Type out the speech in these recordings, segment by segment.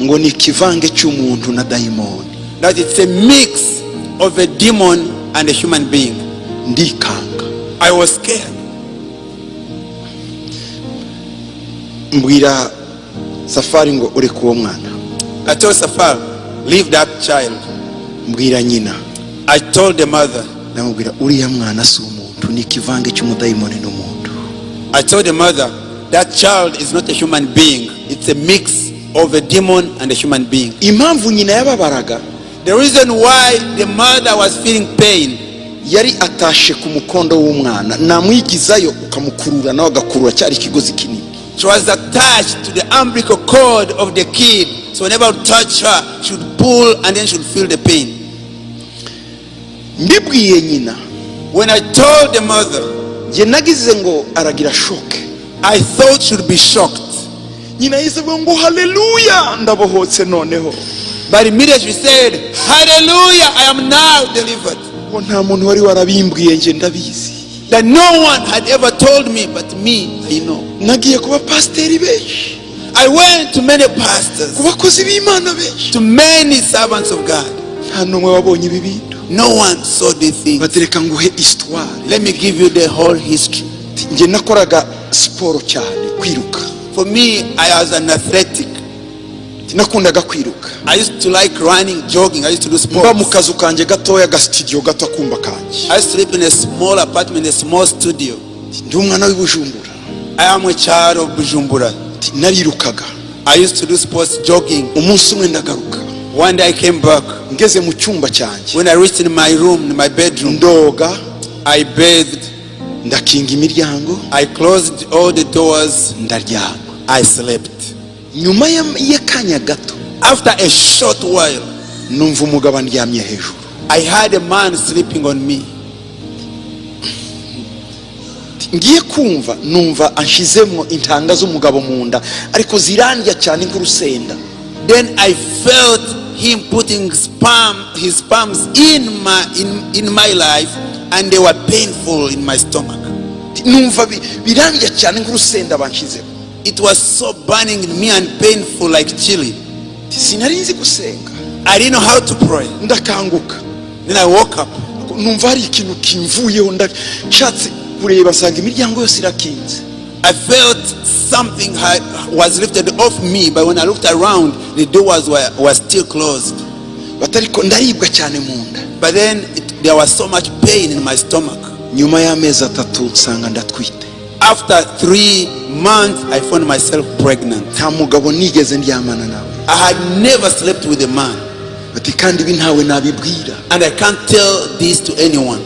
ngo ni kivange cy'umuntu na dayimoni. That it's a mix of a demon and a human being. Ndikanga. I was scared. Mbwira Safari ngo ureke uwo mwana. I told Safari, leave that child. Mbwira nyina. I told the mother. Namubwira uriya mwana si umuntu, ni kivange cy'umudayimoni n'umuntu. I told the mother, that child is not a human being. It's a mix of a demon and a human being. Impamvu nyina yababaraga, the reason why the mother was feeling pain, yari atashe ku mukondo w'umwana, namwigizayo ukamukurura nawe agakurura cyari kigozi kinini. She was attached to the umbilical cord of the kid, so whenever I would touch her, she would pull and then she would feel the pain. Mbibwiye nyina, when I told the mother, je nagize ngo aragira shock. I thought she would be shocked. Nyina yisevuga ngo hallelujah, ndabohotse noneho. But immediately she said, hallelujah, I am now delivered. Ngo nta muntu wari warabimbwiye nje ndabizi. That no one had ever told me, but me, I know. Nagiye kuba pasteri benshi. I went to many pastors, kubakozi b'Imana benshi, to many servants of God. nta numwe wabonye ibi bintu. No one saw these things. Batereka nguhe histoire. Let me give you the whole history. Nje nakoraga siporo cyane, kwiruka. For me, I was an athletic. Nakundaga kwiruka. I used to like running, jogging. I used to do sports. Mba mu kazu kanje gatoya ga studio gato kumba kanje. I used to live in a small apartment, a small studio. Ndi umwana w'Ibujumbura. I am a child of Bujumbura. Narirukaga. I used to do sports, jogging. Umunsi umwe ndagaruka. One day I came back. Ngeze mu cyumba cyanjye. When I reached in my room, in my bedroom, ndoga, I bathed. Ndakinga imiryango. I closed all the doors. Ndaryama. I slept. Nyuma y'akanya gato, after a short while, numva umugabo andyamye hejuru. I had a man sleeping on me. Ngiye kumva numva anshizemo intanga z'umugabo munda, ariko zirandya cyane nk'urusenda. Then I felt him putting his palms in my life, and they were painful in my stomach. Numva birandya cyane nk'urusenda banshizemo. It was so burning in me and painful like chili. Sinarizi gusenga. I didn't know how to pray. Ndakanguka. Then I woke up. Numva hari ikintu kimvuyeho, ndashatse kureba sanga imiryango yose irakinze. I felt something was lifted off me, but when I looked around, the doors were still closed. Batariko ndaribwa cyane munda. But then there was so much pain in my stomach. Nyuma y'amezi 3 nsanga ndatwite. After 3 months, I found myself pregnant. Nta mugabo nigeze ndyamana nawe. I had never slept with a man. Ati kandi bintawe nabibwira. And I can't tell this to anyone.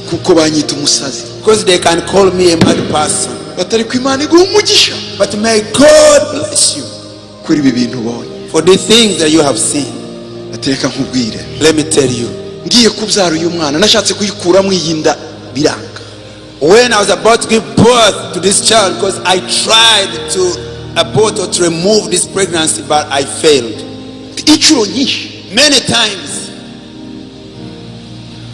Kuko banyita umusazi. Because they can call me a mad person. Batariko Imana iguha umugisha. But may God bless you kuri ibi bintu ubonye. For the things that you have seen. Atereka nkubwire. Let me tell you. Ngiye kubyara uyu mwana, nashatse kuyikuramo iyinda biranga. When I was about to give birth to this child, because I tried to abort or to remove this pregnancy, but I failed. Inshuro nyinshi. Many times.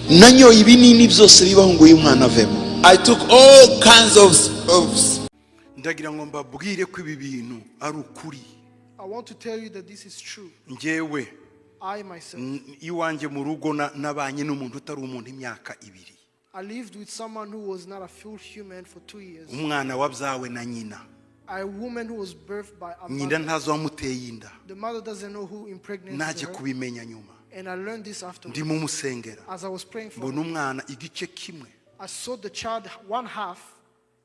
Nanyo ibinini byose bibaho ngo uyu mwana avemo. I took all kinds of ndagira ngo mbabwire ko ibi bintu ari ukuri. I want to tell you that this is true. Njewe I myself, iwanjye mu rugo nabanye n'umuntu utari umuntu imyaka 2. I lived with someone who was not a full human for 2 years. Umwana wabyawe na nyina. A woman who was birthed by a nyina ntazo wamuteye inda. The mother doesn't know who impregnated her. Naje kubimenya nyuma. And I learned this afterwards. Ndi mu musengera. As I was praying for mbona umwana igice kimwe. I saw the child, one half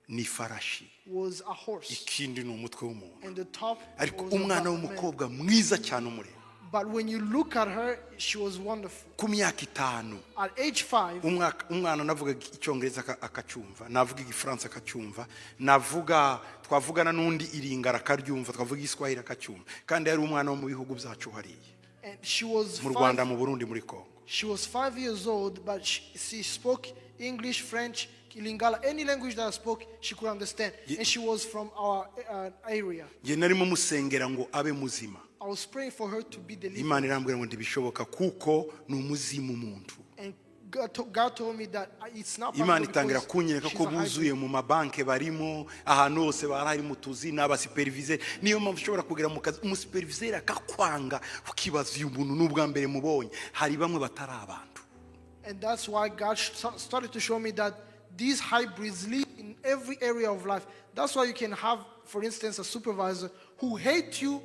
ni farashi. Was a horse. Ikindi ni umutwe w'umuntu. And the top ariko umwana w'umukobwa mwiza cyane umureba. But when you look at her, she was wonderful. Ku myaka 5. At age 5. Umwana navuga icyongereza akacyumva, navuga igifaransa akacyumva, navuga twavugana n'undi iringara akaryumva, twavuga igiswahili akacyumva. Kandi yari umwana wo mu bihugu byacu hariye. And she was mu Rwanda, mu Burundi, muri Kongo. She was 5 years old, but she spoke English, French, Lingala, any language that I spoke, she could understand. And she was from our area. Je narimo musengera ngo abe muzima. I was praying for her to be delivered. Imana irambwira ngo ndibishoboka kuko ni umuzimu umuntu. And God told me that it's not Imana possible itangira because kunyereka she's ko a hybrid. buzuye mu mabanke barimo ahantu hose barahari mu tuzi n'abasuperviseri. Niyo mpamvu ushobora kugera mu kazi umusuperviseri akakwanga ukibaza uyu muntu n'ubwa mbere mubonye. Hari bamwe batari abantu. And that's why God started to show me that these hybrids live in every area of life. That's why you can have, for instance, a supervisor who hates you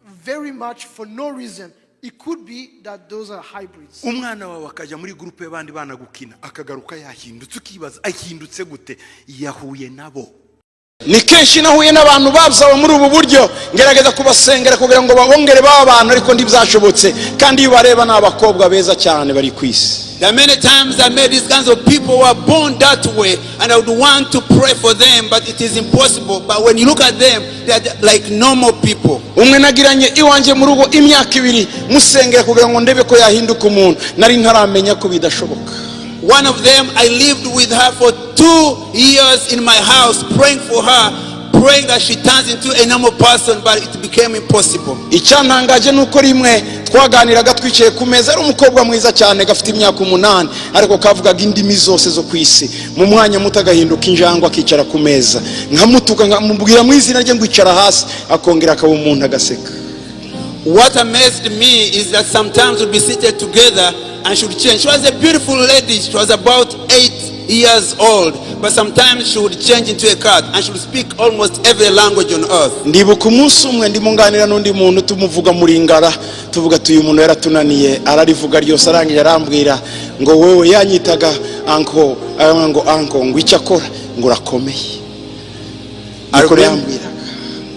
very much for no reason. It could be that those are hybrids. Umwana wawe akajya muri groupe y'abandi bana gukina akagaruka yahindutse ukibaza ahindutse gute yahuye nabo. Ni kenshi nahuye n'abantu bazawe muri ubu buryo ngerageza kubasengera kugira ngo babongere b'abantu ariko ndibyashobotse kandi iyo bareba n'abakobwa beza cyane bari kwisi. There are many times I met these kinds of people who are born that way, and I would want to pray for them, but it is impossible. But when you look at them, they are like normal people. Umwe nagiranye iwanje mu rugo imyaka 2 musengera kugira ngo ndebe ko yahinduka umuntu nari ntaramenya ko bidashoboka. One of them, I lived with her for 2 years in my house, praying for her, praying that she turns into a normal person, but it became impossible. Icyantangaje nuko rimwe twaganiraga twicaye ku meza ari umukobwa mwiza cyane gafite imyaka 8 ariko kavugaga indimi zose zo kwisi mu mwanya mutagahinduka injangwa akicara ku meza nkamutuka nkamubwira mu izina rye ngo icara hasi akongera akaba umuntu agaseka. What amazed me is that sometimes we'd be seated together and she would change. She was a beautiful lady. She was about 8 years old, but sometimes she would change into a cat and she would speak almost every language on earth. Ndibuka umunsi umwe ndimunganira n'undi muntu tumuvuga muri ngara tuvuga tuyu muntu yaratunaniye ararivuga ryose arangije arambwira ngo wewe yanyitaga anko ngo icyakora ngo rakomeye.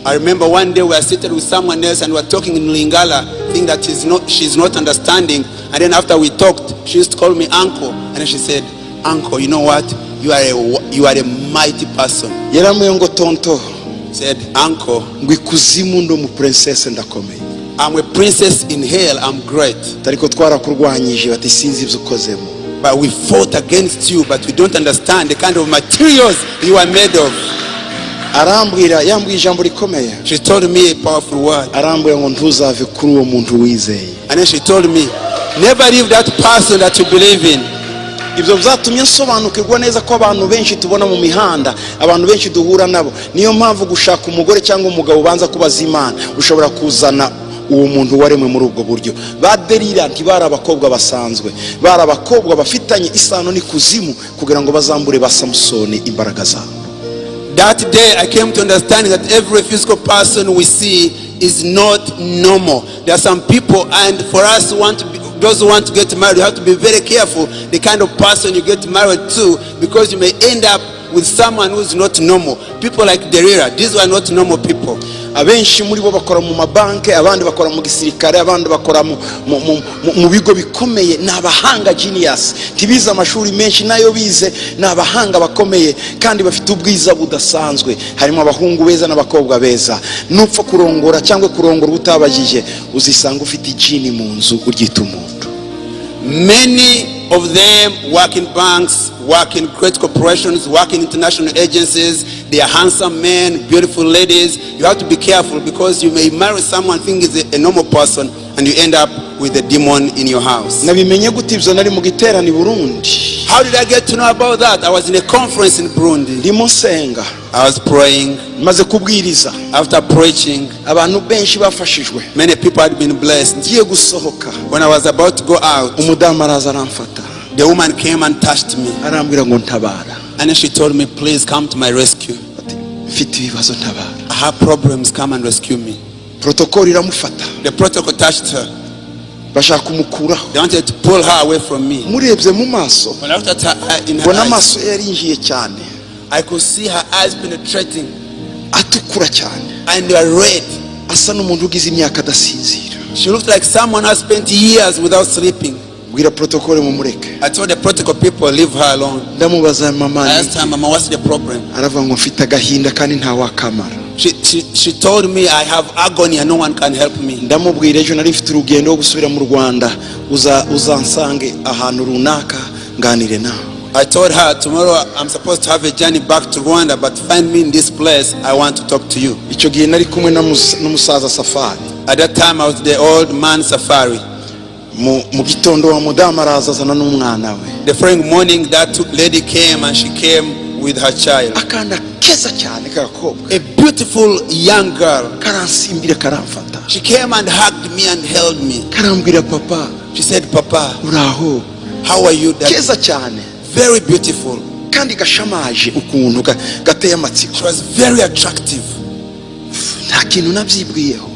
I remember one day we were seated with someone else and we were talking in Lingala, thing that she's not understanding. And then after we talked, she used to call me uncle, and then she said, "Uncle, you know what? You are a mighty person." Yaramuye ngo tonto. Said, "Uncle, ngo ikuzimu ndo mu princess ndakomeye. I'm a princess in hell. I'm great." Tariko twarakurwanyije bati sinzi ibyo ukozemo. But we fought against you, but we don't understand the kind of materials you are made of. Arambwira yambwiye ijambo rikomeye. She told me a powerful word. Arambwira ngo ntuzave kuri uwo muntu wizeye. And then she told me, never leave that person that you believe in. Ibyo byatumye nsobanukirwa neza ko abantu benshi tubona mu mihanda, abantu benshi duhura nabo. Niyo mpamvu gushaka umugore cyangwa umugabo banza kubaza Imana, ushobora kuzana uwo muntu waremwe muri ubwo buryo. Baderira ntibara abakobwa basanzwe, bara abakobwa bafitanye isano n'ikuzimu kugira ngo bazambure ba Samsoni imbaraga zabo. That day I came to understand that every physical person we see is not normal. There are some people, and for us those who want to get married, you have to be very careful the kind of person you get married to, because you may end up with someone who is not normal. People like Derira, these were not normal people. Abenshi muri bo bakora mu mabanke, abandi bakora mu gisirikare, abandi bakora mu bigo bikomeye, n'abahanga genius. Tibiza amashuri menshi nayo bize, n'abahanga bakomeye kandi bafite ubwiza budasanzwe. Harimo abahungu beza n'abakobwa beza. Nupfa kurongora cyangwa kurongora utabajije, uzisanga ufite jini mu nzu uryita umuntu. Many of them work in banks, work in great corporations, work in international agencies. They are handsome men, beautiful ladies. You have to be careful because you may marry someone thinking is a normal person and you end up with a demon in your house. Nabimenye gutibyo nari mu Giterane Burundi. How did I get to know about that? I was in a conference in Burundi. Ndimo senga. I was praying. Maze kubwiriza. After preaching, abantu benshi bafashijwe. Many people had been blessed. Ngiye gusohoka. When I was about to go out, umudamu araza aramfata. The woman came and touched me. Arambwira ngo ntabara. And then she told me, please come to my rescue. Mfite ibibazo ntabara. I have problems, come and rescue me. Protocol iramufata. The protocol touched her. Bashaka kumukuraho. They wanted to pull her away from me. Murebye mu maso. When I looked at her in her bona eyes, maso yarinjiye cyane. I could see her eyes penetrating. Atukura cyane. And they were red. Asa n'umuntu ugize imyaka adasinzira. She looked like someone who has spent years without sleeping. Bwira protocol mu mureke. I told the protocol people, leave her alone. Ndamubaza mama. I asked her, Mama, what's the problem? Aravuga ngo mfite agahinda kandi nta wakamara. She told me I have agony and no one can help me. Ndamubwira ejo nari mfite urugendo rwo gusubira mu Rwanda, uzansange ahantu runaka nganire nawe. I told her tomorrow I'm supposed to have a journey back to Rwanda, but find me in this place. I want to talk to you. Icyo gihe nari kumwe n'umusaza Safari. At that time I was the old man Safari. mu gitondo wa mudamu araza azana n'umwana we. The following morning, that lady came and she came with her child. Akana keza cyane k'agakobwa. A beautiful young girl. Karansimbira karamfata. She came and hugged me and held me. Karambwira papa. She said, Papa, uraho? how are you? Keza cyane. Very beautiful. Kandi gashamaje ukuntu gateye amatsiko. She was very attractive. Nta kintu nabyibwiyeho.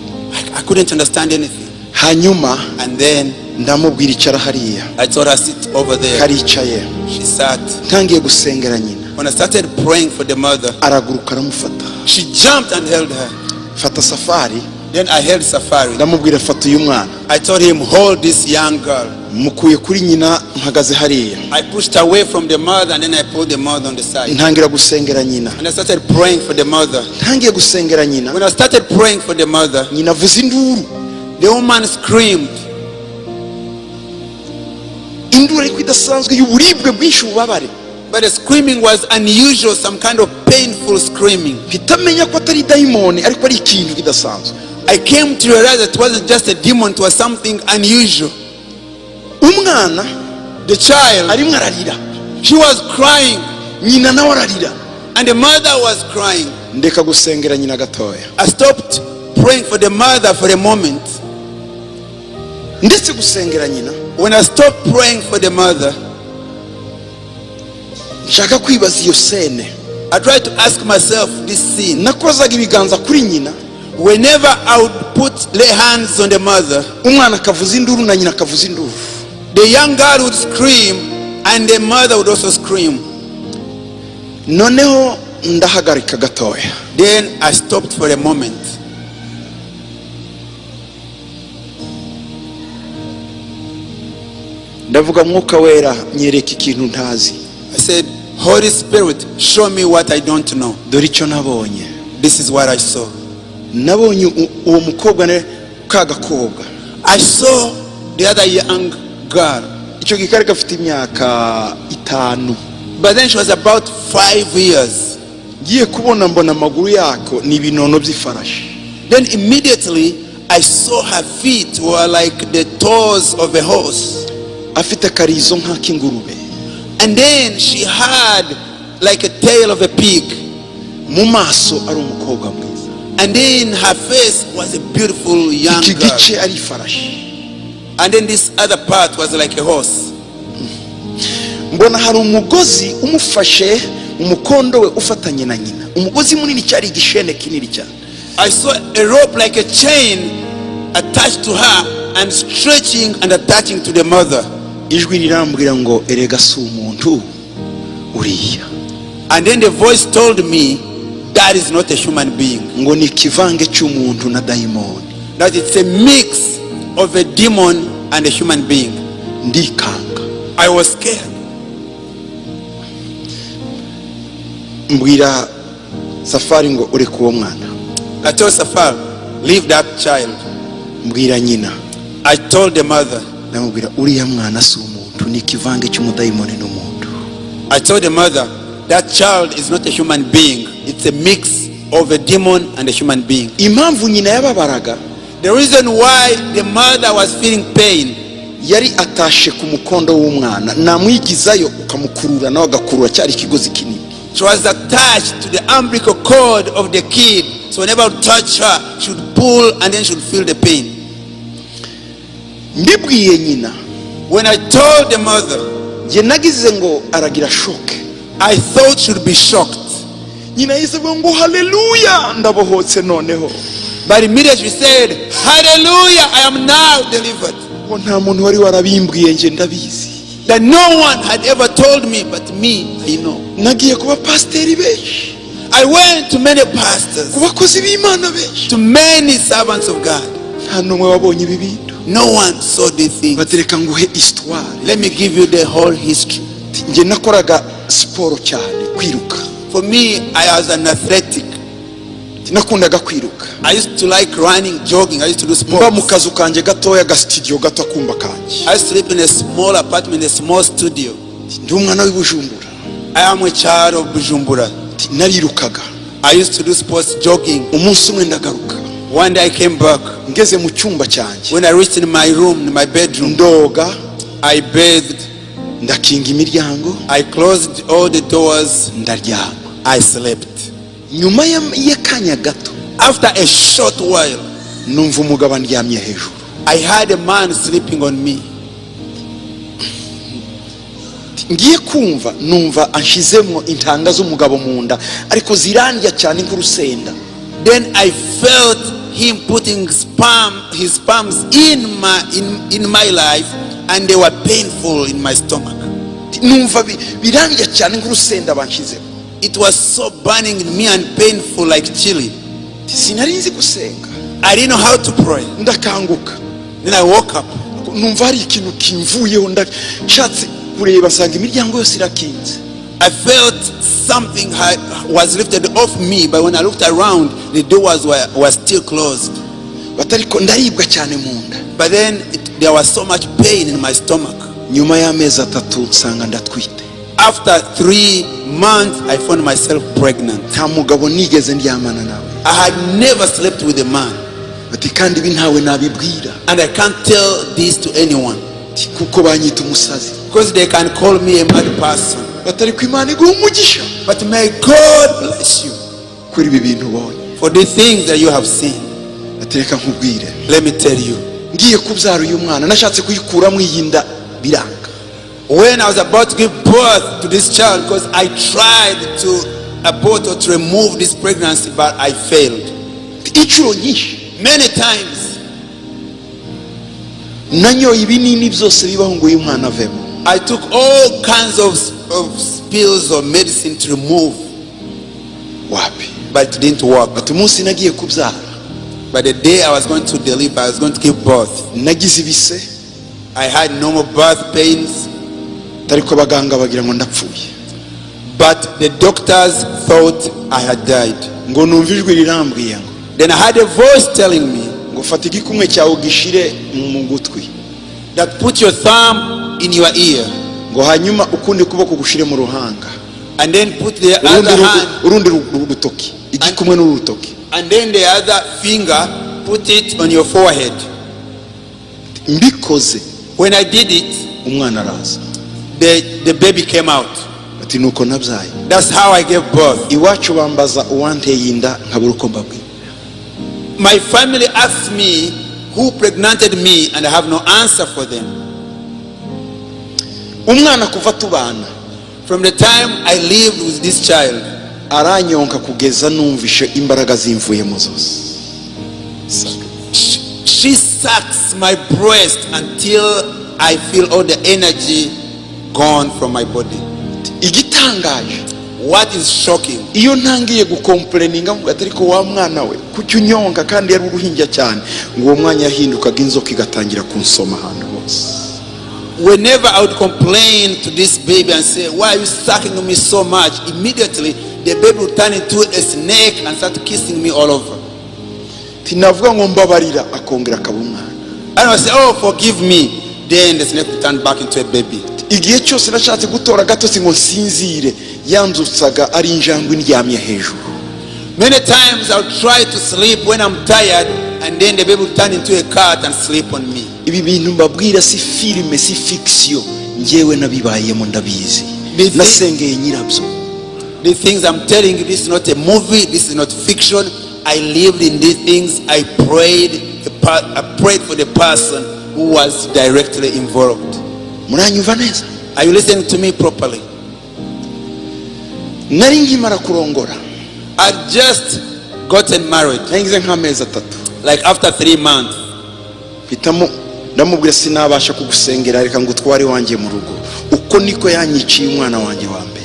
I couldn't understand anything. Hanyuma And then ndamubwira icara hariya. I told her, sit over there. Karicaye. She sat. Ntangiye gusengera nyina. When I started praying for the mother, Araguruka aramufata. she jumped and held her. Fata Safari. Then I held Safari. Ndamubwira fata uyu mwana. I told him, hold this young girl. Mukuye kuri nyina mpagaze hariya. I pushed away from the mother and then I pulled the mother on the side. Ntangira gusengera nyina. And I started praying for the mother. Ntangiye gusengera nyina. When I started praying for the mother, Nyina avuza induru. the woman screamed. Induru ariko idasanzwe y'uburibwe bwinshi ububabare. But the screaming was unusual, some kind of painful screaming. Hitamenya ko atari dayimoni ariko ari ikintu kidasanzwe. I came to realize that it wasn't just a demon, it was something unusual. Umwana The child, arimo ararira. she was crying Nyina nawe ararira. and the mother was crying. Ndeka gusengera nyina gatoya. I stopped praying for the mother for a moment. Ndetse gusengera nyina. When I stopped praying for the mother, Nshaka kwibaza iyo sene. I tried to ask myself this scene. Nakozaga ibiganza kuri nyina. Whenever I would lay hands on the mother, Umwana akavuza induru na nyina akavuza induru. the young girl would scream and the mother would also scream. Noneho ndahagarika gatoya. Then I stopped for a moment. Ndavuga Mwuka Wera nyereka ikintu ntazi. I said, Holy Spirit, show me what I don't know. Dore icyo nabonye. This is what I saw. Nabonye uwo mukobwa ne kagakobwa. I saw the other young girl. Icyo gikari gafite imyaka 5. But then she was about 5 years. Ngiye kubona mbona amaguru yako ni ibinono by'ifarashi. Then immediately I saw her feet were like the toes of a horse. Afite karizo nk'ak'ingurube. And then she had like a tail of a pig. Mu maso ari umukobwa mwiza. And then her face was a beautiful young Iki girl. gice ari ifarashi. And then this other part was like a horse. Mbona hari umugozi umufashe umukondo we ufatanye na nyina. Umugozi munini cyari igishene kinini cyane. I saw a rope like a chain attached to her and stretching and attaching to the mother. Ijwi rirambwira ngo erega si umuntu uriya. And then the voice told me that is not a human being. Ngo ni kivange cy'umuntu na dayimoni. That it's a mix of a demon and a human being. Ndikanga. I was scared. Mbwira Safari ngo ureke uwo mwana. I told Safar, leave that child. Mbwira nyina. I told the mother. Namubwira uriya mwana si umuntu ni kivange cy'umudayimoni n'umuntu. I told the mother, that child is not a human being. It's a mix of a demon and a human being. Impamvu nyina yababaraga, The reason why the mother was feeling pain, yari atashe ku mukondo w'umwana. Namwigizayo ukamukurura nawe agakurura cyari ikigozi kinini. she was attached to the umbilical cord of the kid. So whenever I would touch her, she would pull and then she would feel the pain. Mbibwiye nyina, When I told the mother, nge nagize ngo aragira shoke. I thought she would be shocked. Nyina yise ngo haleluya ndabohotse noneho. But immediately she said, hallelujah, I am now delivered. Ngo nta muntu wari warabimbwiye nge ndabizi. That no one had ever told me but me, I know. Nagiye kuba pasiteri benshi. I went to many pastors, Ku bakozi b'Imana benshi. to many servants of God. Nta n'umwe wabonye ibi bintu. No one saw these things. Batereka nguhe histoire. Let me give you the whole history. Nge nakoraga siporo cyane kwiruka. For me, I was an athletic. Nakundaga kwiruka. I used to like running, jogging. I used to do Mba mu sports. kazu kanje gatoya ga studio gato akumba kanje. I used to live in a small apartment, a small studio. Ndi umwana w'Ibujumbura. I am a child of Bujumbura. Narirukaga. I used to do sports, jogging. Umunsi umwe ndagaruka. One day I came back. ngeze mu cyumba cyanjye When I reached in my room, in my bedroom, ndoga I bathed, ndakinga imiryango I closed all the doors, ndaryama. I slept. Nyuma y'akanya gato After a short while, numva umugabo andyamye hejuru. I had a man sleeping on me. Ngiye kumva numva anshizemo intanga z'umugabo mu nda ariko zirandya cyane nk'urusenda. Then I felt him putting his palms in my life, and they were painful in my stomach. Numva birandya cyane nk'urusenda banshizemo. It was so burning in me and painful like chili. Sinari nzi gusenga. I didn't know how to pray. Ndakanguka. Then I woke up. Numva hari ikintu kimvuyeho ndashatse kureba sanga imiryango yose irakinze. I felt something was lifted off me, but when I looked around, the doors were still closed. Batariko ndaribwa cyane mu nda. But then there was so much pain in my stomach. Nyuma y'amezi 3 nsanga ndatwite. After 3 months, I found myself pregnant. Nta mugabo nigeze ndyamana nawe. I had never slept with a man. Ati kandi ibi ntawe nabibwira. And I can't tell this to anyone. Kuko banyita umusazi. Because they can call me a mad person. Batariko Imana iguha umugisha. But may God bless you Kuri ibi bintu ubonye. for the things that you have seen. Atereka nkubwire. Let me tell you. Ngiye kubyara uyu mwana nashatse kuyikuramo iyinda biranga. When I was about to give birth to this child, because I tried to abort or to remove this pregnancy, but I failed. Inshuro nyinshi. Many times. Nanyoye ibinini byose bibaho ngo uyu mwana avemo. I took all kinds of pills or medicine to remove, Wapi. but it didn't work. Ati umunsi nagiye kubyara. But the day I was going to deliver, I was going to give birth, Nagize ibise. I had normal birth pains, Tariko abaganga bagira ngo ndapfuye. but the doctors thought I had died. Ngo numva ijwi rirambwiye ngo Then I had a voice telling me ngo fata igikumwe cyawe gishire mu gutwi. that put your thumb in your ear, Ngo hanyuma ukundi kuboko gushire mu ruhanga. and then put the other hand, Urundi rutoki. Igikumwe n'urutoki. and then the other finger, put it on your forehead. Mbikoze When I did it, umwana araza. the baby came out. Ati nuko nabyaye. That's how I gave birth. Iwacu bambaza uwanteye inda nkabura uko mbabwira. My family asked me who pregnanted me, and I have no answer for them. Umwana kuva tubana From the time I lived with this child, aranyonka kugeza numvishe imbaraga zimvuyemo zose. she sucks my breast until I feel all the energy gone from my body. Igitangaje What is shocking, iyo ntangiye gukomplaininga ngo atariko wa mwana we kucyo unyonka kandi yari uruhinja cyane ngo uwo mwanya yahindukaga inzoka igatangira kunsoma ahantu hose. whenever I would complain to this baby and say, why are you sucking me so much? Immediately the baby would turn into a snake and start kissing me all over. Tinavuga ngo mbabarira akongera akaba umwana. And I say, oh, forgive me. Then the snake would turn back into a baby. Igihe cyose nashatse gutora gatotsi ngo nsinzire yanzutsaga ari injangwe ndyamye hejuru. Many times I would try to sleep when I'm tired, and then the baby would turn into a cat and sleep on me. Ibi bintu mbabwira si filime si fiction, njyewe nabibayemo ndabizi. Nasengeye nyirabyo. The things I'm telling you, this is not a movie, this is not fiction. I lived in these things. I prayed for the person who was directly involved. Muranyumva neza? Are you listening to me properly? Nari nkimara kurongora. I'd just gotten married, Nangize nk'amezi 3. like after 3 months. Hitamo ndamubwira sinabasha kugusengera reka ngutware wanjye mu rugo. Uko niko yanyiciye umwana wanjye wa mbere.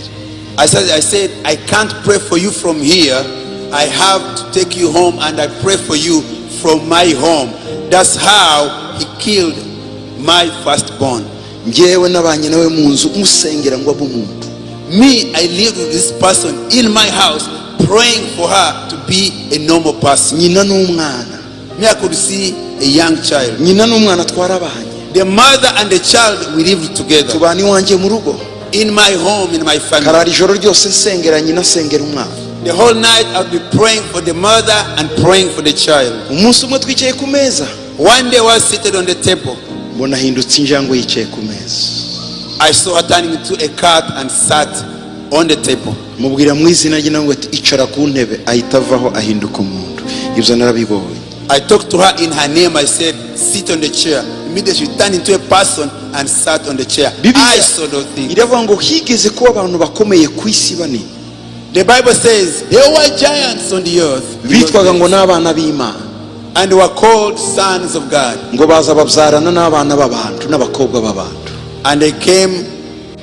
I said, I can't pray for you from here. I have to take you home, and I pray for you from my home. That's how he killed my firstborn. Njyewe nabanye nawe mu nzu musengera ngo abumuntu. Me, I lived with this person in my house, praying for her to be a normal person. Nyina n'umwana. Me, I could see a young child. Nyina n'umwana twarabanye. The mother and the child, we lived together. Tubani wanjye mu rugo. In my home, in my family. Karari joro ryose nsengera nyina nsengera umwana. the whole night I'll be praying for the mother and praying for the child. umunsi umwe twicaye ku meza One day I was seated on the table. mbona ahindutse injangwe yicaye ku meza. I saw her turning into a cat and sat on the table. mubwira mu izina rye ngo icara ku ntebe, ahita avaho ahinduka umuntu. Ibyo narabibonye. I talked to her in her name. I said, sit on the chair. Immediately she turned into a person and sat on the chair. I saw those things. iravuga ngo higeze kuba abantu bakomeye ku isi bane. The Bible says there were giants on the earth. bitwaga ngo n'abana b'Imana. And they were called sons of God. ngo baza babyarana n'abana b'abantu n'abakobwa b'abantu. And they came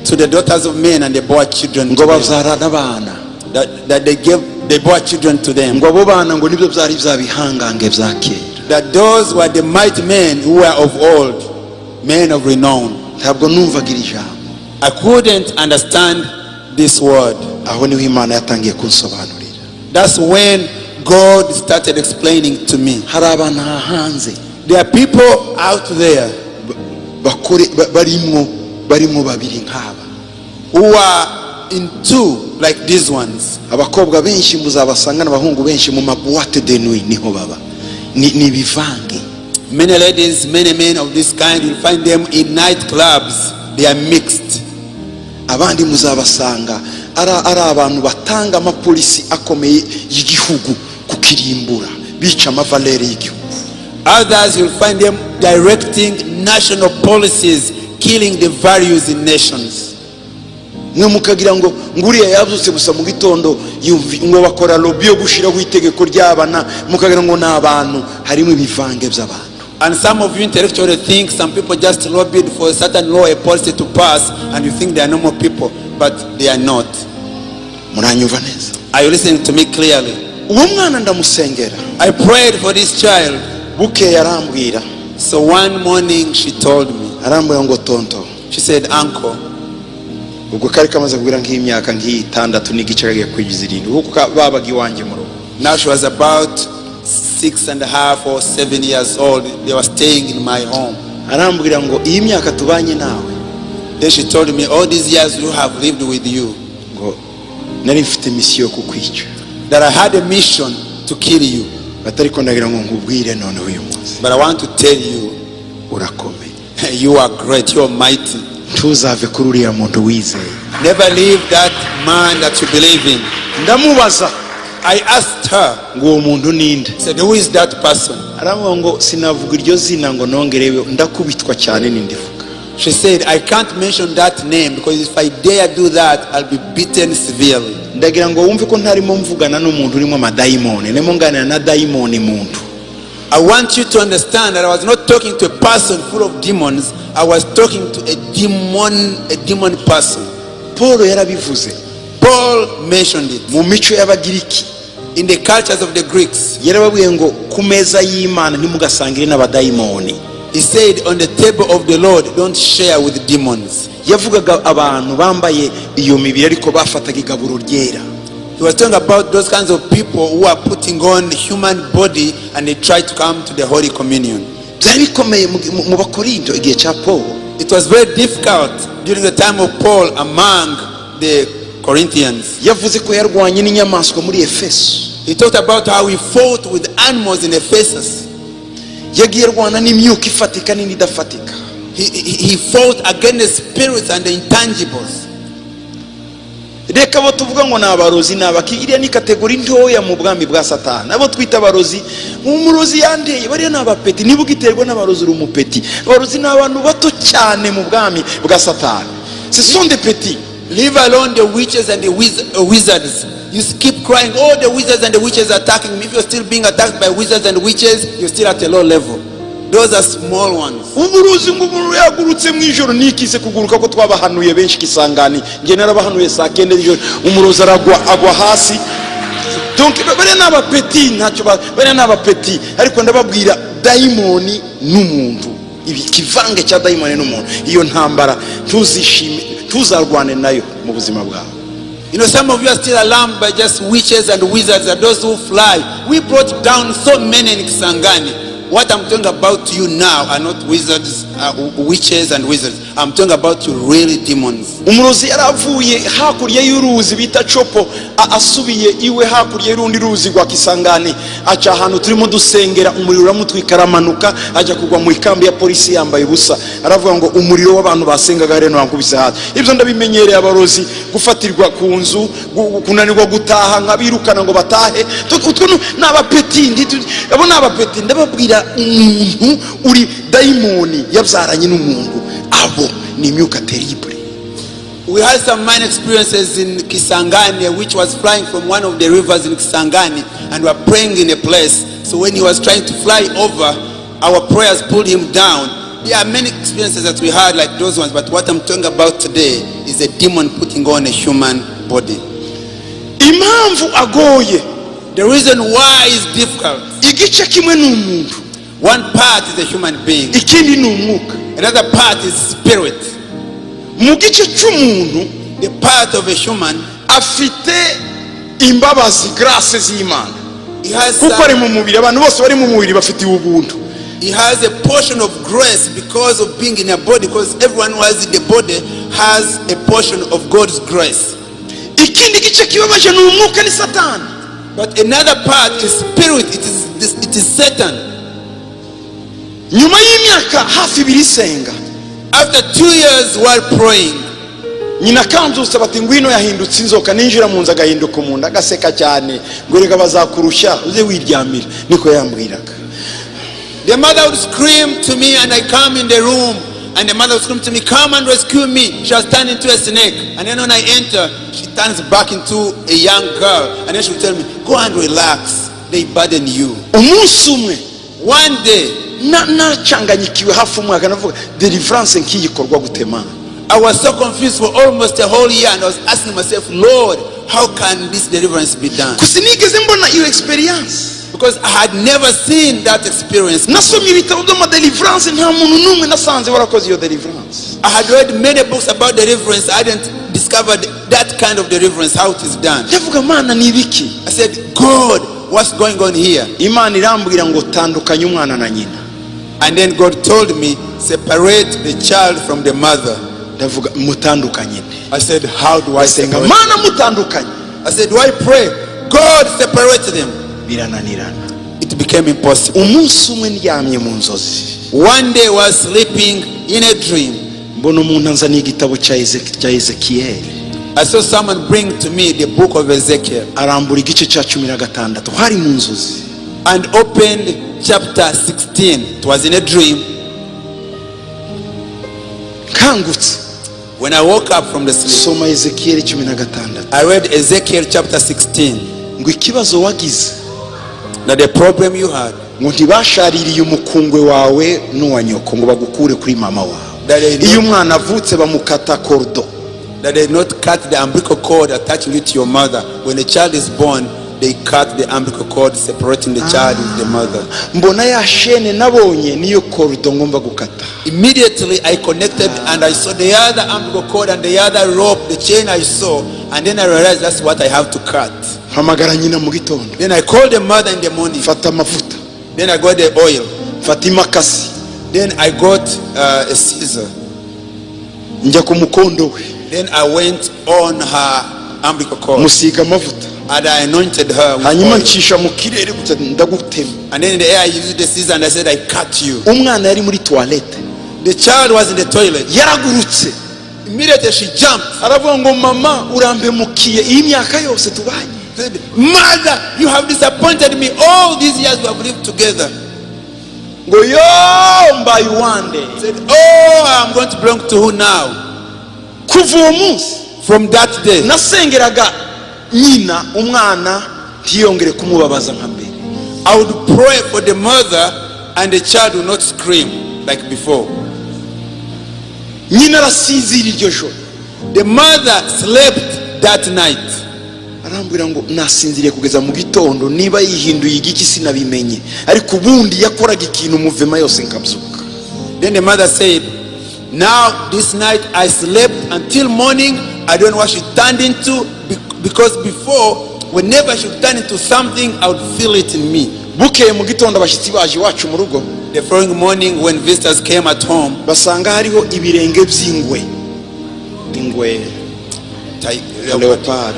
to the daughters of men and they bore children ngo to them. babyarana abana. That they bore children to them. ngo abo bana ngo nibyo byari bya bihangange bya kera. That those were the mighty men who were of old, men of renown. ntabwo numvaga iri jambo. I couldn't understand this word. aho niho Imana yatangiye kunsobanurira. That's when God started explaining to me. hari abantu hanze There are people out there barimo babiri nk'aba, who are in two like these ones. abakobwa benshi muzabasanga n'abahungu benshi mu mabuwate de nuit niho baba, ni bivange. Many ladies, many men of this kind, you'll find them in nightclubs. They are mixed. abandi muzabasanga ari abantu batanga amapolisi akomeye y'igihugu kukirimbura, bica amavalere y'igihugu. Others, you'll find them directing national policies, killing the values in nations. mwe mukagira ngo nguriya yabyutse gusa mu gitondo ngo bakora lobby yo gushiraho itegeko ry'abana, mukagira ngo n'abantu harimo ibivange by'abantu. And some of you intellectually think some people just lobbied for a certain law, a policy to pass, and you think they are normal people, but they are not. muranyumva neza? Are you listening to me clearly? uwo mwana ndamusengera, I prayed for this child. bukeye arambwira, So one morning she told me, arambwira ngo tonto, she said, uncle, ubwo kari kamaze kubwira nk'imyaka nk'itandatu n'igice kagiye kwigiza irindwi kuko babaga iwanjye mu rugo. now she was about 6.5 or 7 years old. They were staying in my home. arambwira ngo iyi myaka tubanye nawe, Then she told me, all these years you have lived with you, ngo nari mfite misiyo yo kukwica, that I had a mission to kill you. batariko ndagira ngo nkubwire none uyu munsi But I want to tell you, urakomeye. you are great, you are mighty. ntuzave kuri uriya muntu wizeye. Never leave that man that you believe in. ndamubaza I asked her, ngo uwo muntu ninde? I said, who is that person? aravuga ngo sinavuga iryo zina ngo nongerewe, ndakubitwa cyane nindivuga. She said, I can't mention that name because if I dare do that, I'll be beaten severely. ndagira ngo wumve ko ntarimo mvugana n'umuntu urimo amadayimoni, ndimo nganira na dayimoni muntu. I want you to understand that I was not talking to a person full of demons. I was talking to a demon person. Paul yarabivuze Paul mentioned it. mu mico y'abagiriki, In the cultures of the Greeks, yarababwiye ngo ku meza y'Imana ntimugasangire n'abadayimoni. he said, on the table of the Lord, don't share with demons. yavugaga abantu bambaye iyo mibiri ariko bafataga igaburo ryera. He was talking about those kinds of people who are putting on human body and they try to come to the Holy Communion. byari bikomeye mu Bakorinto igihe cya Paul. It was very difficult during the time of Paul among the Corinthians. yavuze ko yarwanye n'inyamaswa muri Efeso. He talked about how he fought with animals in Ephesus. yagiye arwana n'imyuka ifatika n'idafatika. He fought against the spirits and the intangibles. reka abo tuvuga ngo ni abarozi ni abaki, iriya ni kategori ntoya mu bwami bwa Satani. abo twita abarozi, umurozi yandeye, bariya ni abapeti. niba ugiterwa n'abarozi uri umupeti. abarozi ni abantu bato cyane mu bwami bwa Satani. ce sont des petits. Leave alone the witches and the wizards. You keep crying, oh, the wizards and the witches are attacking me. If you're still being attacked by wizards and witches, you're still at a low level. Those are small ones. uburuzi ngo umuntu yagurutse mu ijoro nikise kuguruka ko twabahanuye benshi Kisangani. nge narabahanuye saa 9 y'ijoro, umurozi agwa hasi. donc bariya ni abapeti, ntacyo bariya ni abapeti. ariko ndababwira dayimoni n'umuntu, ibi kivange cya dayimoni n'umuntu, iyo ntambara ntuzarwane nayo mu buzima bwawe. You know, some of you are still alarmed by just witches and wizards and those who fly. We brought down so many in Kisangani. what I'm talking about to you now are not wizards, witches and wizards. I'm talking about you really demons. umurozi yaravuye hakurya y'uruzi bita Chopo asubiye iwe hakurya y'urundi ruzi rwa Kisangani aca ahantu turimo dusengera umuriro uramutwika aramanuka ajya kugwa mu ikambi ya polisi yambaye ubusa aravuga ngo umuriro w'abantu basengaga rero wankubise hasi. Ibyo ndabimenyereye abarozi gufatirwa ku nzu kunanirwa gutaha nkabirukana ngo batahe tutunu n'abapeti abo n'abapeti ndababwira umuntu uri dayimoni yabyaranye n'umuntu abo ni imyuka terrible. We had some minor experiences in Kisangani, which was flying from one of the rivers in Kisangani, and we were praying in a place. So when he was trying to fly over, our prayers pulled him down. There are many experiences that we had like those ones, but what I'm talking about today is a demon putting on a human body. Impamvu agoye, the reason why is difficult. Igice kimwe n'umuntu. One part is a human being. Ikindi n'umwuka. Another part is spirit. Mu gice cy'umuntu, the part of a human, afite imbabazi grace z'Imana. He has kuko ari mu mubiri, abantu bose bari mu mubiri bafite ubuntu. He has a portion of grace because of being in a body, because everyone who has the body has a portion of God's grace. Ikindi gice kibabaje n'umwuka ni Satani. But another part is spirit, it is Satan. Nyuma y'imyaka hafi ibiri senga, after 2 years while praying, nyina kanzutse bati ngwino yahindutse inzoka ninjira mu nzu agahinduka umuntu agaseka cyane ngo rega bazakurusha uze wiryamira niko yambwiraga. The mother would scream to me and I come in the room and the mother would scream to me, come and rescue me. She was turned into a snake, and then when I enter she turns back into a young girl, and then she would tell me, go and relax, they burden you. Umunsi umwe, one day, nachanganyikiwe hafi umwaka navuga deliverance nkiyikorwa gutema. I was so confused for almost a whole year, and I was asking myself, Lord, how can this deliverance be done? Kusinigeze mbona iyo experience, because I had never seen that experience. Nasomye ibitabo by'ama deliverance nta muntu numwe nasanze warakoze iyo deliverance. I had read many books about deliverance. I hadn't discovered that kind of deliverance, how it is done. Ndavuga mana ni biki? I said, God, what's going on here? Imana irambwira ngo tandukanye umwana na nyina. And then God told me, separate the child from the mother. Ndavuga mutandukanye. I said, how do I separate? Mana mutandukanye. I said, do I pray? God, separate them. Birananirana. It became impossible. Umunsi umwe ndyamye mu nzozi. One day I was sleeping in a dream. Mbona umuntu anzaniye igitabo cya Ezekiel. I saw someone bring to me the book of Ezekiel. Arambura igice cya 16 hari mu nzozi. And opened chapter 16. It was in a dream. Kangutse. When I woke up from the sleep, soma Ezekiel 16. I read Ezekiel chapter 16. Ngo ikibazo wagize, that the problem you had, ngo ntibashaririye umukungwe wawe n'uwa nyoko ngo bagukure kuri mama wawe. Iyo umwana avutse bamukata kordo. That they not cut the umbilical cord attaching it to your mother. When the child is born, they cut the umbilical cord separating the child with the mother. Mbona ya shene nabonye niyo kordo ngomba gukata. Immediately I connected and I saw the other umbilical cord and the other rope, the chain I saw, and then I realized that's what I have to cut. Hamagara nyina mu gitondo. Then I called the mother in the morning. Fata amavuta. Then I got the oil. Fata imakasi. Then I got a scissor. Njya ku mukondo we. Then I went on her umbilical cord. Musiga amavuta. And I anointed her with hanyuma oil. ncisha mu kirere gutya ndagutema. And then in the air I used the scissor and I said, I cut you. Umwana yari muri toilette. The child was in the toilet. Yaragurutse. Immediately she jumped. Aravuga ngo mama urampemukiye iyi myaka yose tubanye. Said, mother, you have disappointed me all these years we have lived together. Ngo yo mbaye one day. Said, oh, I'm going to belong to who now? Kuva uwo munsi. From that day, nasengeraga nyina umwana ntiyongere kumubabaza nka mbere. I would pray for the mother and the child will not scream like before. Nyina arasinzira iryo joro. The mother slept that night. Arambwira ngo nasinziriye kugeza mu gitondo niba yihinduye igiki sinabimenye ariko ubundi yakoraga ikintu muvema yose nkabyuka. Then the mother said, now this night I slept until morning. I don't know what she turned into, because before whenever she turned into something I would feel it in me, bukeye mu gitondo abashyitsi baje iwacu mu rugo, The following morning, when visitors came at home, basanga hariho ibirenge by'ingwe. Ingwe, leopard.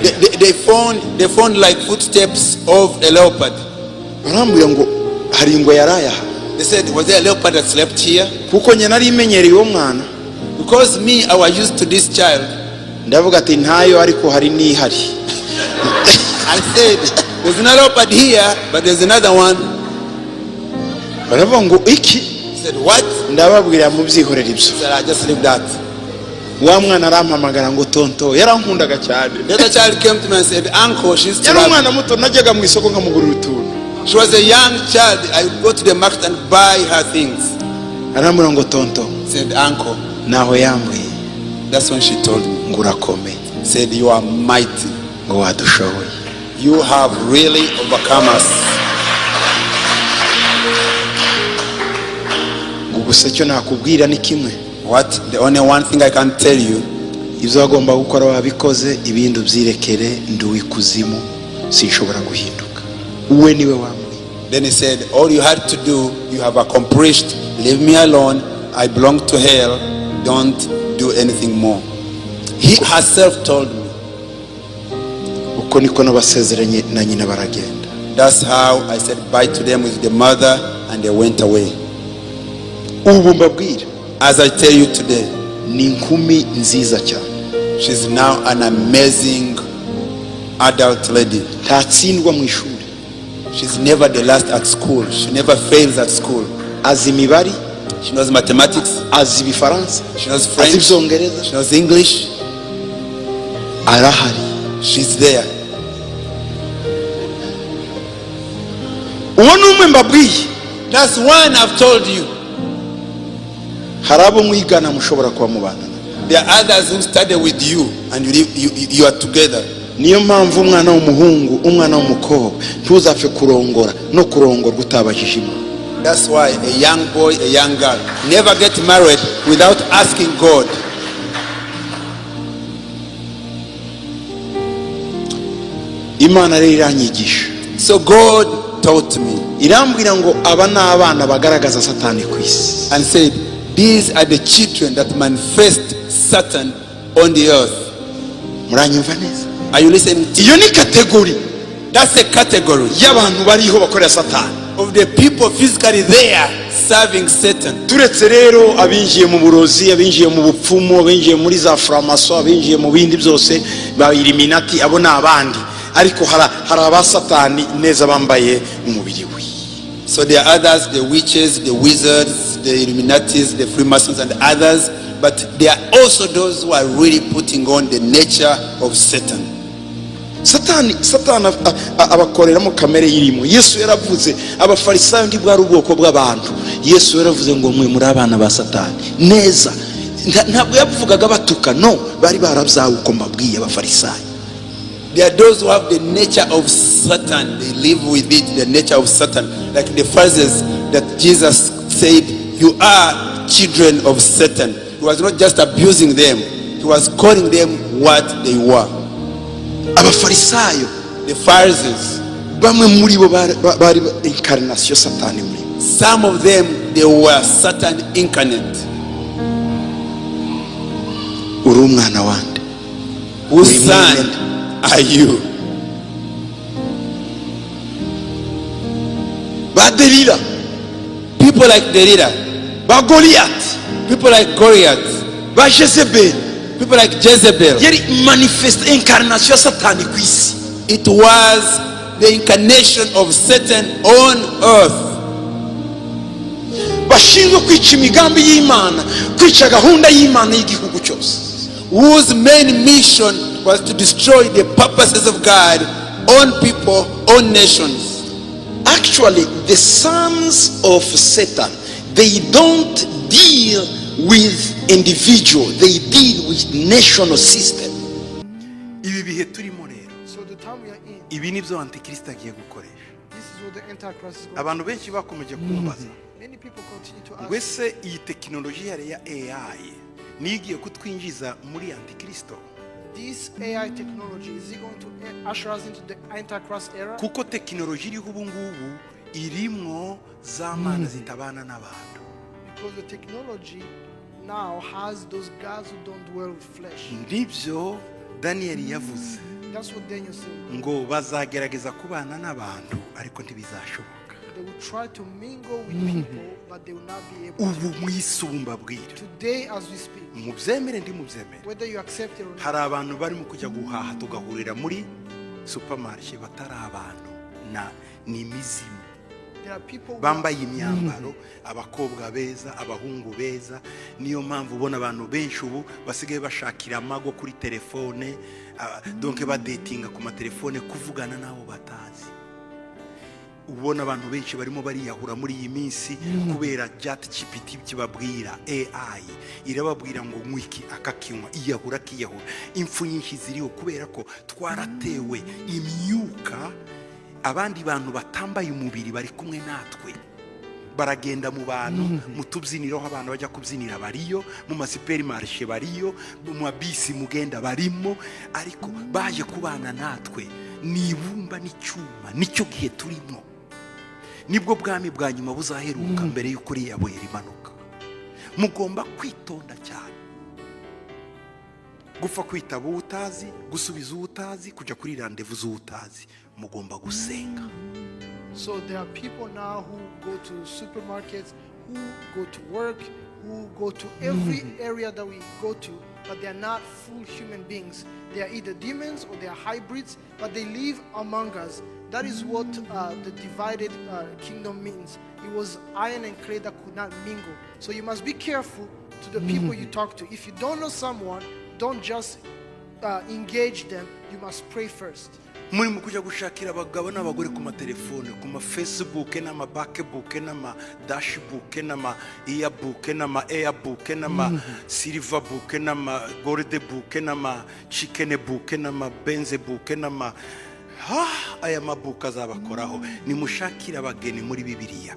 they found like footsteps of a leopard. Barambwira ngo hari ingwe yaraye aha. They said, was there a leopard that slept here? Kuko nyine nari imenyereye uwo mwana. Because me, I was used to this child. Ndavuga ati ntayo ariko hari n'ihari. I said, there's another leopard here, but there's another one. Baravuga ngo iki? He said, what? Ndababwira mu byihorera ibyo. He said, I just leave that. Wa mwana arampamagara ngo tonto, yarankundaga cyane. The other child came to me and said, uncle, she's too Yari lovely. umwana muto najyaga mu isoko nkamugurira utuntu. She was a young child. I would go to the market and buy her things. Arambwira ngo tonto, He said, uncle. naho yambwiye That's when she told me. ngo urakomeye, Said, you are mighty. ngo wadushoboye. You have really overcome us. Ngo gusa icyo nakubwira ni kimwe, What? The only one thing I can tell you, ibyo wagomba gukora wabikoze, ibindi ubyirekere, ndi uw'ikuzimu sinshobora guhinduka. Uwe niwe wambwiye. then he said, all you had to do, you have accomplished. Leave me alone. I belong to hell. Don't do anything more. He herself told me. Uko niko nabasezeranye na nyina baragenda. That's how I said bye to them with the mother, and they went away. Ubu mbabwira, As I tell you today, ni inkumi nziza cyane. she's now an amazing adult lady. Ntatsindwa mu ishuri. She's never the last at school. She never fails at school. Azi imibare, She knows mathematics. azi ibifaransa, She knows azi French. ibyongereza. She knows English. Arahari. She's there. Uwo ni umwe mbabwiye. That's one I've told you. Hari abo mwigana mushobora kuba mubana. There are others who study with you and you are together. Niyo mpamvu umwana w'umuhungu, umwana w'umukobwa ntuzapfe kurongora no kurongorwa utabajije Imana. That's why a young boy, a young girl, never get married without asking God. Imana rero iranyigisha. So God taught me Irambwira ngo aba ni abana bagaragaza Satani ku isi. and said, these are the children that manifest Satan on the earth. Muranyumva neza? Are you listening? Iyo ni kategori That's a category y'abantu bariho bakorera Satani. of the people physically there serving Satan. Turetse rero abinjiye mu burozi, abinjiye mu bupfumu, abinjiye muri za framaso, abinjiye mu bindi byose ba Illuminati, abo ni abandi. Ariko hari aba Satani neza bambaye umubiri we. So there are others, the witches, the wizards, the Illuminatis, the Freemasons and others, but there are also those who are really putting on the nature of Satan. Satani abakoreramo kamere y'irimo. Yesu yaravuze abafarisayo ntibwari ubwoko bw'abantu. Yesu yaravuze ngo mwe muri abana ba Satani. Neza. Ntabwo yavugaga batuka, no, bari barabyawe uko mbabwiye abafarisayo. There are those who have the nature of Satan. They live with it, the nature of Satan. Like the Pharisees that Jesus said, you are children of Satan. He was not just abusing them. He was calling them what they were. Abafarisayo, The Pharisees, bamwe muri bo bari incarnation Satani muri. some of them, they were Satan incarnate. Uri umwana wande. Whose son are you? Ba Delila, People like Derida, ba Goliath, people like Goliath, ba Jezebel. people like Jezebel. Yari manifest incarnation Satani ku isi. It was the incarnation of Satan on earth. Bashinzwe kwica imigambi y'Imana, kwica gahunda y'Imana y'igihugu cyose. Whose main mission was to destroy the purposes of God on people, on nations. Actually, the sons of Satan, they don't deal with individual, they deal with national system. Ibi bihe turimo rero, So the time we are in, ibi nibyo Antikristo agiye gukoresha. this is what the Antichrist is going Abantu benshi bakomeje kumbaza, to do. Many people continue to ask, gwese iyi tekinoloji ya AI nigiye kutwinjiza muri Antikristo. this AI technology, is it going to usher us into the Antichrist era? Kuko tekinoloji iriho ubu ngubu irimo za mana zitabana n'abantu. Because the technology now has those gods who don't dwell with flesh. Nibyo Daniel yavuze That's what Daniel said. ngo bazagerageza kubana n'abantu ariko ntibizashoboka. They will try to mingle with people, but they will not be able Ubu to. mwisumba bwira Today, as we speak, mubyemere ndi mubyemere, whether you accept it or not, hari abantu barimo kujya guhaha tugahurira muri supermarché batari abantu ni imizimu there are people who bambaye imyambaro, abakobwa beza, abahungu beza. Niyo mpamvu ubona abantu benshi ubu basigaye bashakira amago kuri telefone, donc badetinga ku matelefone, kuvugana nabo batazi. Ubona abantu benshi barimo bariyahura muri iyi minsi kubera ChatGPT kibabwira, AI irababwira ngo mwiki akakinywa, iyahura kiyahura. Impfu nyinshi ziriho kubera ko twaratewe imyuka. Abandi bantu batambaye umubiri bari kumwe natwe, baragenda mu bantu, mu tubyiniro aho abantu bajya kubyinira bariyo, mu masuperimarishe bariyo, mu mabisi mugenda barimo, ariko baje kubana natwe. Ni ibumba n'icyuma, nicyo gihe turimo. Nibwo bwami bwa nyuma buzaheruka mbere y'uko iriya buye rimanuka. Mugomba kwitonda cyane, gupfa kwitaba utazi, gusubiza utazi, kujya kuri randevu utazi. Mugomba gusenga. So there are people now who go to supermarkets, who go to work, who go to every area that we go to, but they are not full human beings. They are either demons or they are hybrids, but they live among us. That is what the divided kingdom means. It was iron and clay that could not mingle. So you must be careful to the people you talk to. If you don't know someone, don't just engage them. You must pray first. Muri mu kujya gushakira abagabo n'abagore ku matelefone, ku ma Facebook n'ama backbook n'ama dashbook n'ama earbook n'ama airbook n'ama silverbook n'ama goldbook n'ama chickenbook n'ama benzebook n'ama aya mabuka azabakoraho. Nimushakira abageni muri Bibiliya,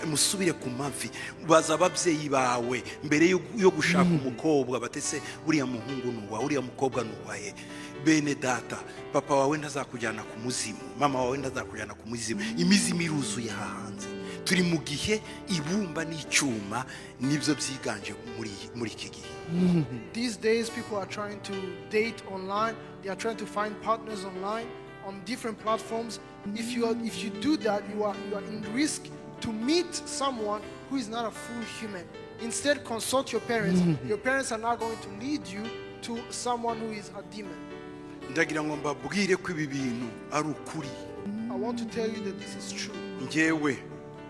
musubire ku mavi, baza ababyeyi bawe mbere yo gushaka umukobwa, batese buriya muhungu nuwa, uriya mukobwa nuwahe. Bene data, papa wawe ndazakujyana ku muzimu, mama wawe ndazakujyana ku muzimu. Imizimu iruzuye hanze. Turi mu gihe ibumba n'icyuma nibyo byiganje muri iki gihe. These days people are trying to date online. They are trying to find partners online on different platforms. If you do that, you are in risk to meet someone who is not a full human. Instead, consult your parents. Your parents are not going to lead you to someone who is a demon. Ndagira ngo mbabwire ko ibi bintu ari ukuri. I want to tell you that this is true. Ngewe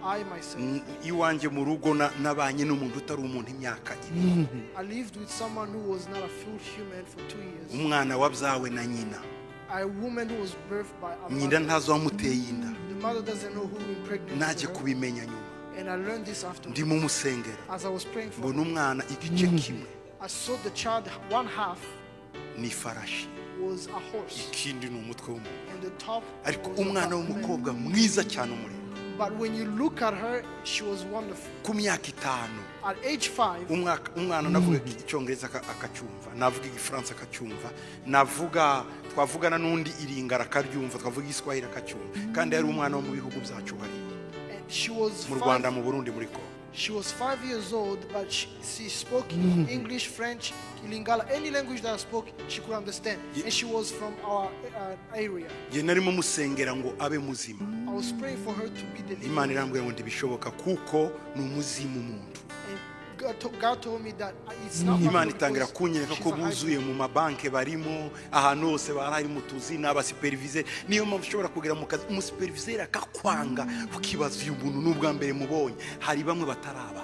I myself, iwanjye mu rugo nabanye n'umuntu utari umuntu imyaka ibiri. I lived with someone who was not a full human for 2 years. Umwana wabyawe na nyina. A woman who was birthed by a Nyina mother. ntazo wamuteye inda. The mother doesn't know who impregnated Naje her. kubimenya nyuma. And I learned this after. Ndi mu musengero. As I was praying for Mbona her, umwana igice kimwe I saw the child, one half ni farashi, was a horse, ikindi ni umutwe w'umuntu. and the top Ariko was a umwana man. w'umukobwa mwiza cyane umureba. But when you look at her, she was wonderful. Ku myaka 5 At age 5, umwana navuga icyongereza akacyumva, navuga igifaransa akacyumva, twavugana n'undi iringara akaryumva, twavuga igiswahili akacyumva. Kandi yari umwana wo mu bihugu byacu bari and she was mu Rwanda, 5, mu Burundi, muri Kongo. she was 5 years old, but she spoke English, French, Lingala, any language that I spoke, she could understand. And she was from our area. Nge narimo musengera ngo abe muzima. I was praying for her to be delivered. Imana irambwira ngo ndibishoboka kuko ni umuzimu umuntu. And God told me that it's not Imana possible itangira because kunyereka she's ko a hybrid. buzuye mu mabanke barimo, ahantu hose barahari mu tuzi n'abasuperviseur. Niyo mpamvu ushobora kugera mu kazi umusuperviseur akakwanga, ukibaza uyu muntu n'ubwa mbere mubonye. Hari bamwe bataraba